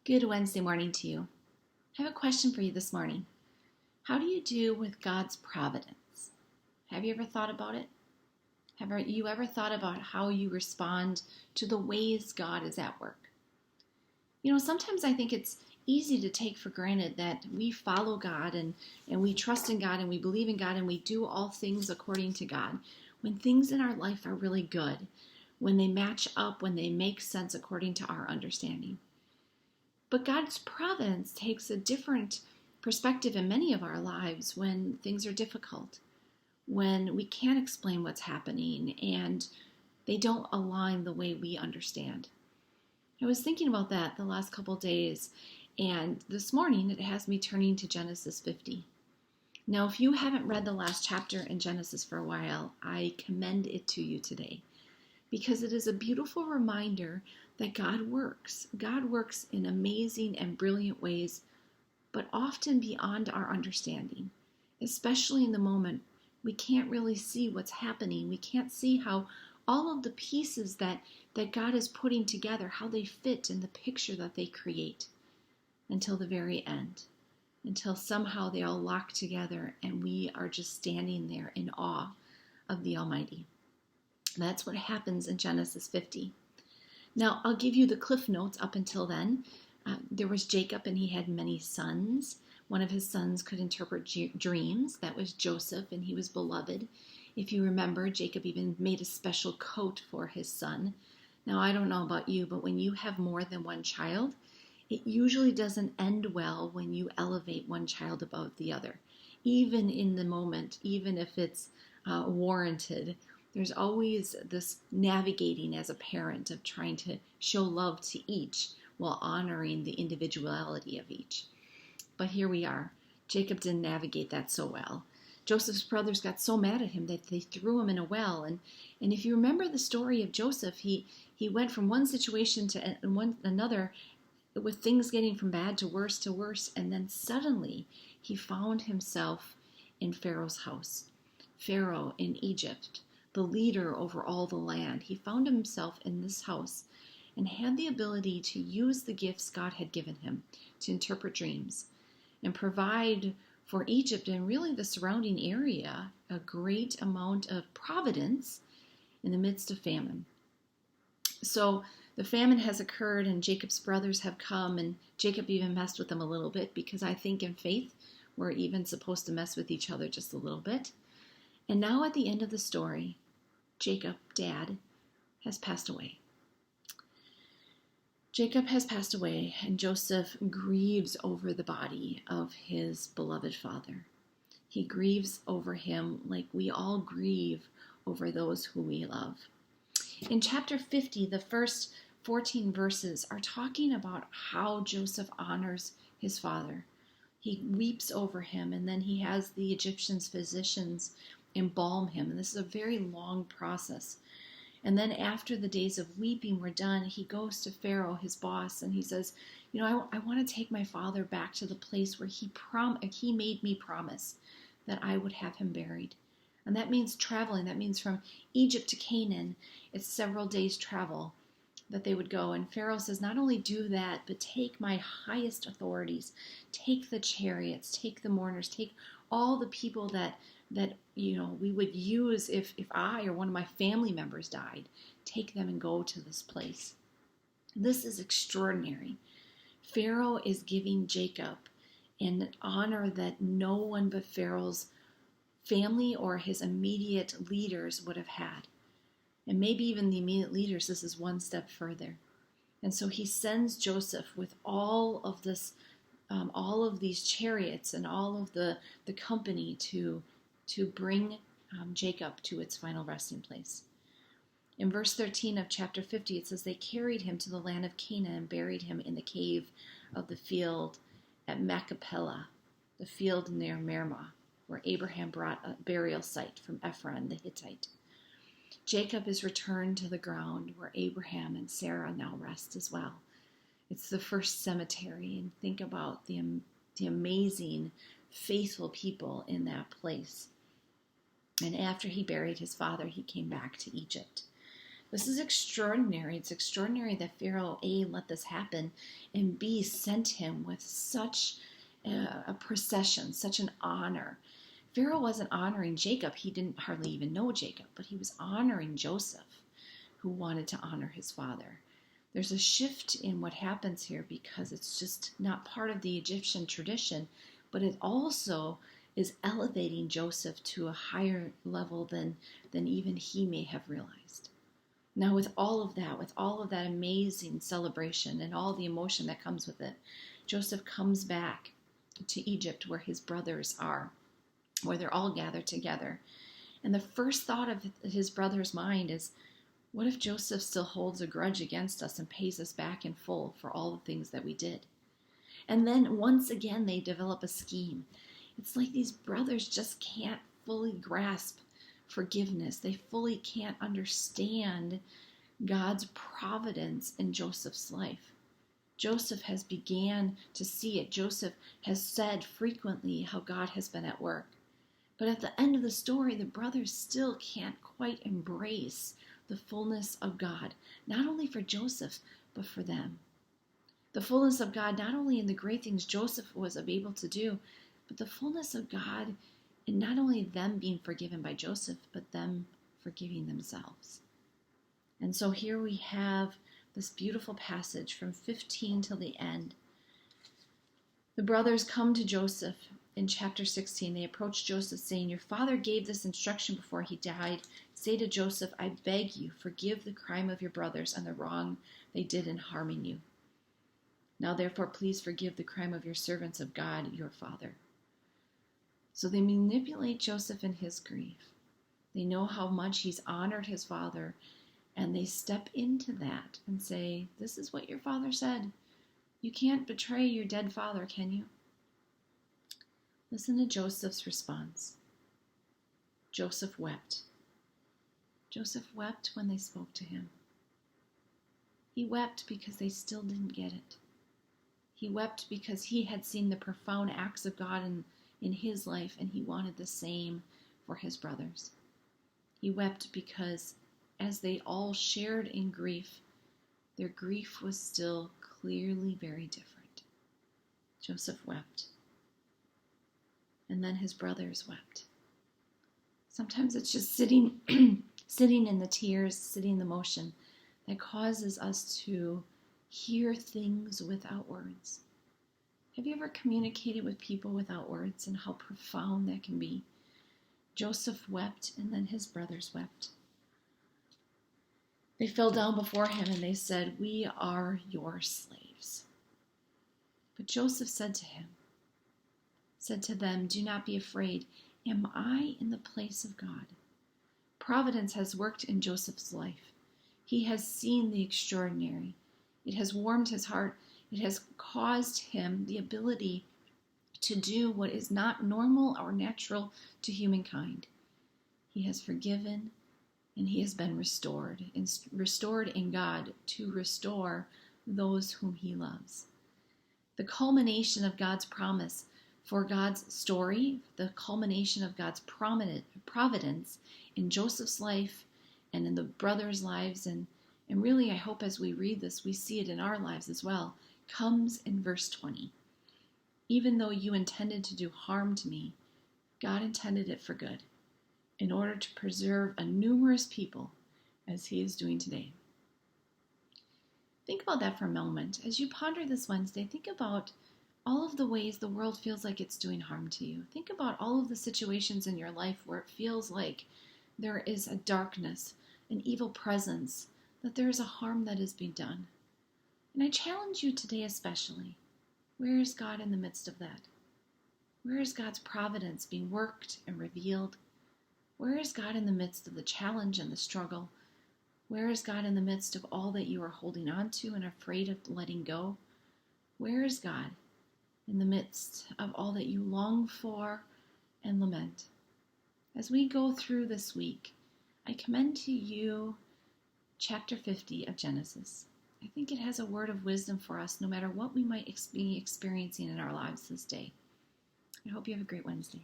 Good Wednesday morning to you. I have a question for you this morning. How do you do with God's providence? Have you ever thought about it? Have you ever thought about how you respond to the ways God is at work? Sometimes I think it's easy to take for granted that we follow God and we trust in God and we believe in God and we do all things according to God when things in our life are really good, when they match up, when they make sense according to our understanding. But God's providence takes a different perspective in many of our lives when things are difficult, when we can't explain what's happening and they don't align the way we understand. I was thinking about that the last couple of days, and this morning it has me turning to Genesis 50. Now, if you haven't read the last chapter in Genesis for a while, I commend it to you today, because it is a beautiful reminder that God works. God works in amazing and brilliant ways, but often beyond our understanding, especially in the moment. We can't really see what's happening. We can't see how all of the pieces that God is putting together, how they fit in the picture that they create until the very end, until somehow they all lock together and we are just standing there in awe of the Almighty. That's what happens in Genesis 50. Now, I'll give you the cliff notes up until then. There was Jacob, and he had many sons. One of his sons could interpret dreams. That was Joseph, and he was beloved. If you remember, Jacob even made a special coat for his son. Now, I don't know about you, but when you have more than one child, it usually doesn't end well when you elevate one child above the other. Even in the moment, even if it's warranted, there's always this navigating as a parent of trying to show love to each while honoring the individuality of each. But here we are. Jacob didn't navigate that so well. Joseph's brothers got so mad at him that they threw him in a well. And if you remember the story of Joseph, he went from one situation to another, with things getting from bad to worse, and then suddenly he found himself in Pharaoh's house. Pharaoh in Egypt, the leader over all the land. He found himself in this house and had the ability to use the gifts God had given him to interpret dreams and provide for Egypt and really the surrounding area a great amount of providence in the midst of famine. So the famine has occurred and Jacob's brothers have come, and Jacob even messed with them a little bit, because I think in faith we're even supposed to mess with each other just a little bit. And now at the end of the story, Jacob, dad, has passed away. Jacob has passed away, and Joseph grieves over the body of his beloved father. He grieves over him like we all grieve over those who we love. In chapter 50, the first 14 verses are talking about how Joseph honors his father. He weeps over him, and then he has the Egyptian physicians embalm him. And this is a very long process. And then after the days of weeping were done, he goes to Pharaoh, his boss, and he says, I want to take my father back to the place where he made me promise that I would have him buried. And that means traveling. That means from Egypt to Canaan. It's several days travel that they would go. And Pharaoh says, not only do that, but take my highest authorities, take the chariots, take the mourners, take all the people that we would use if I or one of my family members died. Take them and go to this place. This is extraordinary. Pharaoh is giving Jacob an honor that no one but Pharaoh's family or his immediate leaders would have had. And maybe even the immediate leaders, this is one step further. And so he sends Joseph with all of this, all of these chariots and all of the company to bring Jacob to its final resting place. In verse 13 of chapter 50, it says, they carried him to the land of Canaan and buried him in the cave of the field at Machpelah, the field near Mermah, where Abraham brought a burial site from Ephron the Hittite. Jacob is returned to the ground where Abraham and Sarah now rest as well. It's the first cemetery, and think about the amazing, faithful people in that place. And after he buried his father, he came back to Egypt. This is extraordinary. It's extraordinary that Pharaoh, A, let this happen, and B, sent him with such a procession, such an honor. Pharaoh wasn't honoring Jacob. He didn't hardly even know Jacob, but he was honoring Joseph, who wanted to honor his father. There's a shift in what happens here because it's just not part of the Egyptian tradition, but it also is elevating Joseph to a higher level than even he may have realized. Now, with all of that amazing celebration and all the emotion that comes with it, Joseph comes back to Egypt where his brothers are, where they're all gathered together. And the first thought of his brother's mind is, what if Joseph still holds a grudge against us and pays us back in full for all the things that we did? And then once again, they develop a scheme. It's like these brothers just can't fully grasp forgiveness. They fully can't understand God's providence in Joseph's life. Joseph has began to see it. Joseph has said frequently how God has been at work. But at the end of the story, the brothers still can't quite embrace the fullness of God, not only for Joseph, but for them. The fullness of God, not only in the great things Joseph was able to do, but the fullness of God in not only them being forgiven by Joseph, but them forgiving themselves. And so here we have this beautiful passage from 15 till the end. The brothers come to Joseph in chapter 16. They approach Joseph saying, "Your father gave this instruction before he died. Say to Joseph, I beg you, forgive the crime of your brothers and the wrong they did in harming you. Now therefore please forgive the crime of your servants of God, your father." So they manipulate Joseph in his grief. They know how much he's honored his father, and they step into that and say, this is what your father said. You can't betray your dead father, can you? Listen to Joseph's response. Joseph wept. Joseph wept when they spoke to him. He wept because they still didn't get it. He wept because he had seen the profound acts of God in his life, and he wanted the same for his brothers. He wept because as they all shared in grief, their grief was still clearly very different. Joseph wept. And then his brothers wept. Sometimes it's just sitting in the tears, sitting in the motion, that causes us to hear things without words. Have you ever communicated with people without words and how profound that can be? Joseph wept, and then his brothers wept. They fell down before him and they said, "We are your slaves." But Joseph said to them, "Do not be afraid. Am I in the place of God?" Providence has worked in Joseph's life. He has seen the extraordinary. It has warmed his heart. It has caused him the ability to do what is not normal or natural to humankind. He has forgiven, and he has been restored in God to restore those whom he loves. The culmination of God's promise for God's story, the culmination of God's providence in Joseph's life and in the brothers' lives, and really I hope as we read this, we see it in our lives as well, comes in verse 20. Even though you intended to do harm to me, God intended it for good, in order to preserve a numerous people as he is doing today. Think about that for a moment. As you ponder this Wednesday, think about all of the ways the world feels like it's doing harm to you. Think about all of the situations in your life where it feels like there is a darkness, an evil presence, that there is a harm that is being done. And I challenge you today especially, where is God in the midst of that? Where is God's providence being worked and revealed? Where is God in the midst of the challenge and the struggle? Where is God in the midst of all that you are holding on to and afraid of letting go? Where is God in the midst of all that you long for and lament? As we go through this week, I commend to you chapter 50 of Genesis. I think it has a word of wisdom for us no matter what we might be experiencing in our lives this day. I hope you have a great Wednesday.